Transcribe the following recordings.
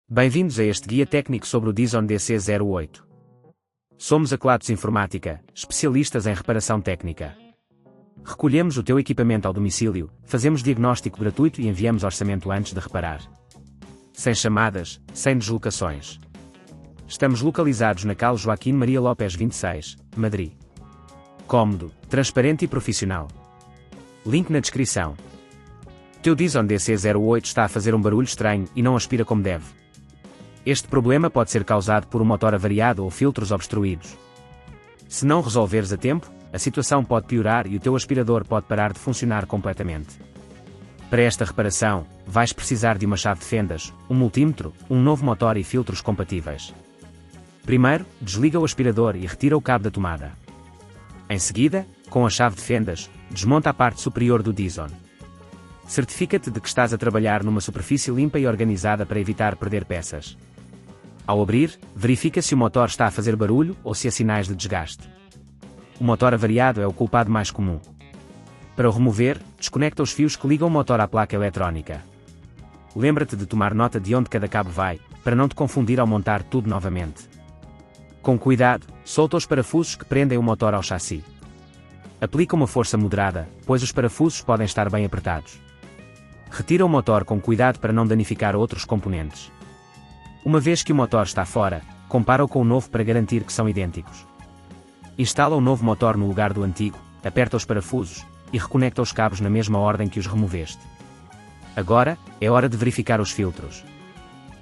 Bem-vindos a este guia técnico sobre o Dyson DC08. Somos a Kelatos Informática, especialistas em reparação técnica. Recolhemos o teu equipamento ao domicílio, fazemos diagnóstico gratuito e enviamos orçamento antes de reparar. Sem chamadas, sem deslocações. Estamos localizados na Cal Joaquim Maria Lopes 26, Madrid. Cómodo, transparente e profissional. Link na descrição. Teu Dyson DC08 está a fazer um barulho estranho e não aspira como deve. Este problema pode ser causado por um motor avariado ou filtros obstruídos. Se não resolveres a tempo, a situação pode piorar e o teu aspirador pode parar de funcionar completamente. Para esta reparação, vais precisar de uma chave de fendas, um multímetro, um novo motor e filtros compatíveis. Primeiro, desliga o aspirador e retira o cabo da tomada. Em seguida, com a chave de fendas, desmonta a parte superior do Dyson. Certifica-te de que estás a trabalhar numa superfície limpa e organizada para evitar perder peças. Ao abrir, verifica se o motor está a fazer barulho ou se há sinais de desgaste. O motor avariado é o culpado mais comum. Para o remover, desconecta os fios que ligam o motor à placa eletrónica. Lembra-te de tomar nota de onde cada cabo vai, para não te confundir ao montar tudo novamente. Com cuidado, solta os parafusos que prendem o motor ao chassi. Aplica uma força moderada, pois os parafusos podem estar bem apertados. Retira o motor com cuidado para não danificar outros componentes. Uma vez que o motor está fora, compara-o com o novo para garantir que são idênticos. Instala o novo motor no lugar do antigo, aperta os parafusos e reconecta os cabos na mesma ordem que os removeste. Agora, é hora de verificar os filtros.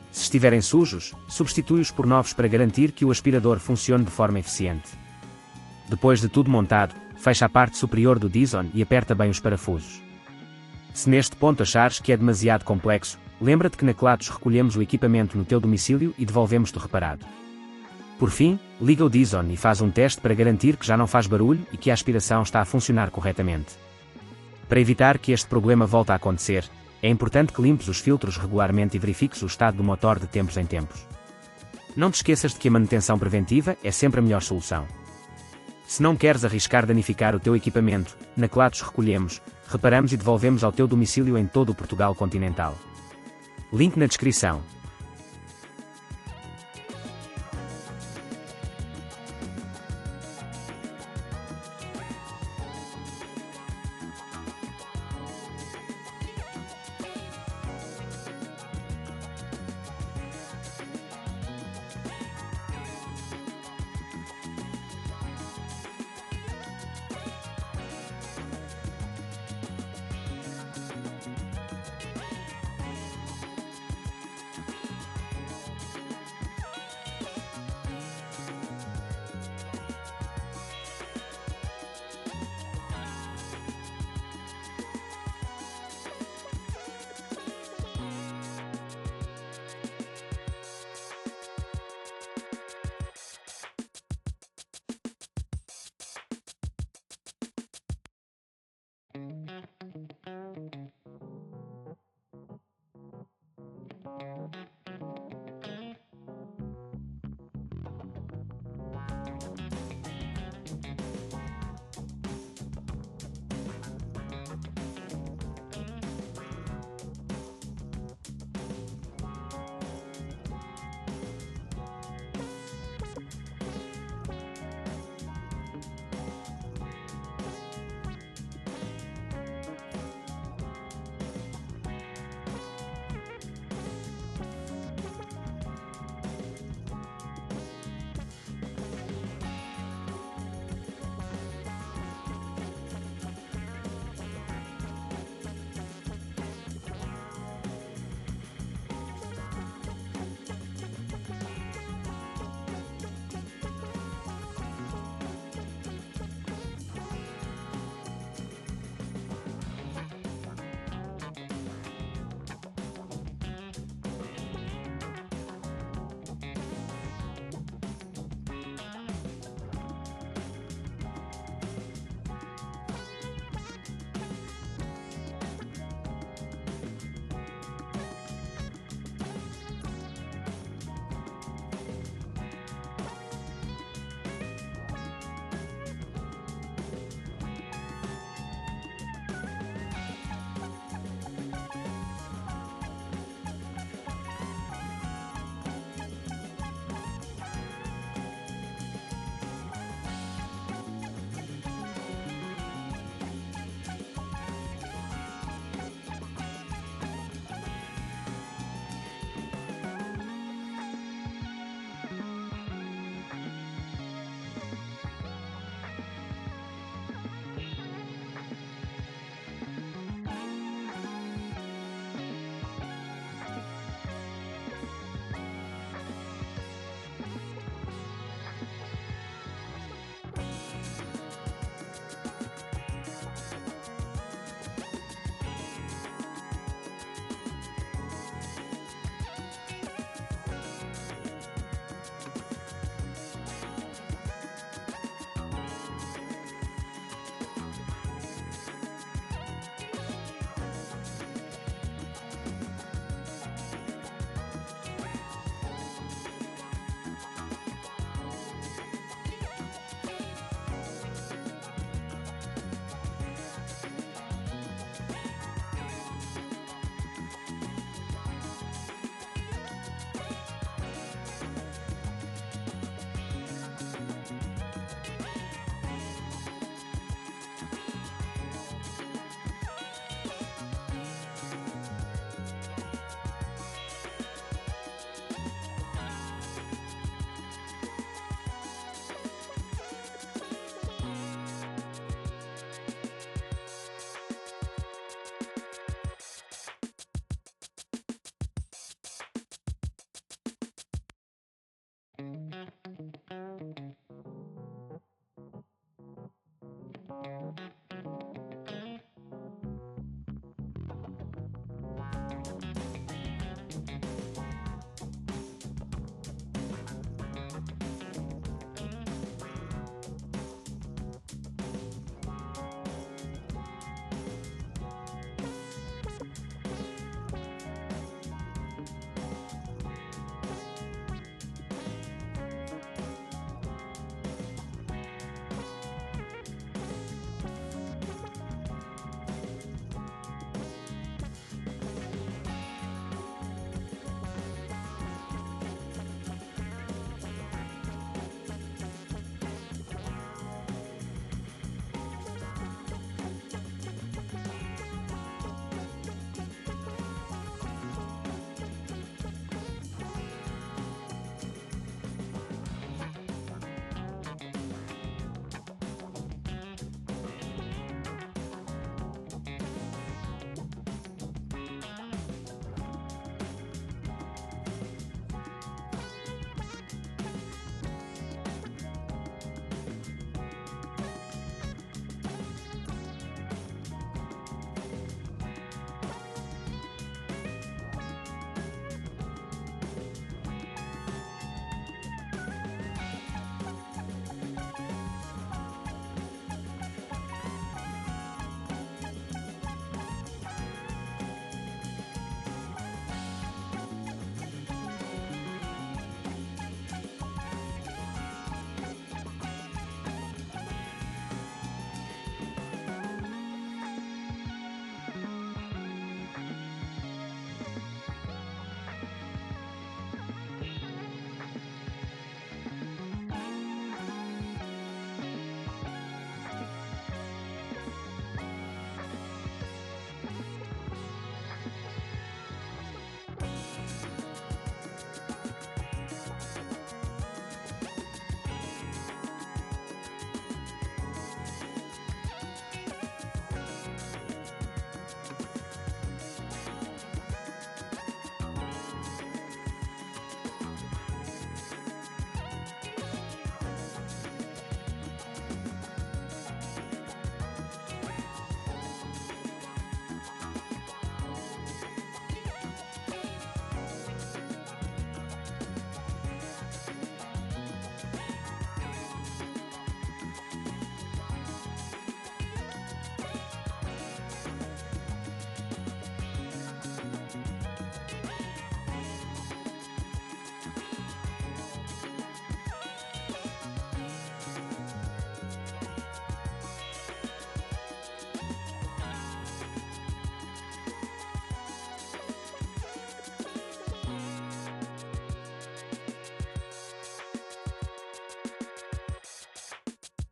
Se estiverem sujos, substitui-os por novos para garantir que o aspirador funcione de forma eficiente. Depois de tudo montado, fecha a parte superior do Dyson e aperta bem os parafusos. Se neste ponto achares que é demasiado complexo, lembra-te que na Kelatos recolhemos o equipamento no teu domicílio e devolvemos-te reparado. Por fim, liga o Dyson e faz um teste para garantir que já não faz barulho e que a aspiração está a funcionar corretamente. Para evitar que este problema volte a acontecer, é importante que limpes os filtros regularmente e verifiques o estado do motor de tempos em tempos. Não te esqueças de que a manutenção preventiva é sempre a melhor solução. Se não queres arriscar danificar o teu equipamento, na Kelatos recolhemos, reparamos e devolvemos ao teu domicílio em todo o Portugal continental. Link na descrição.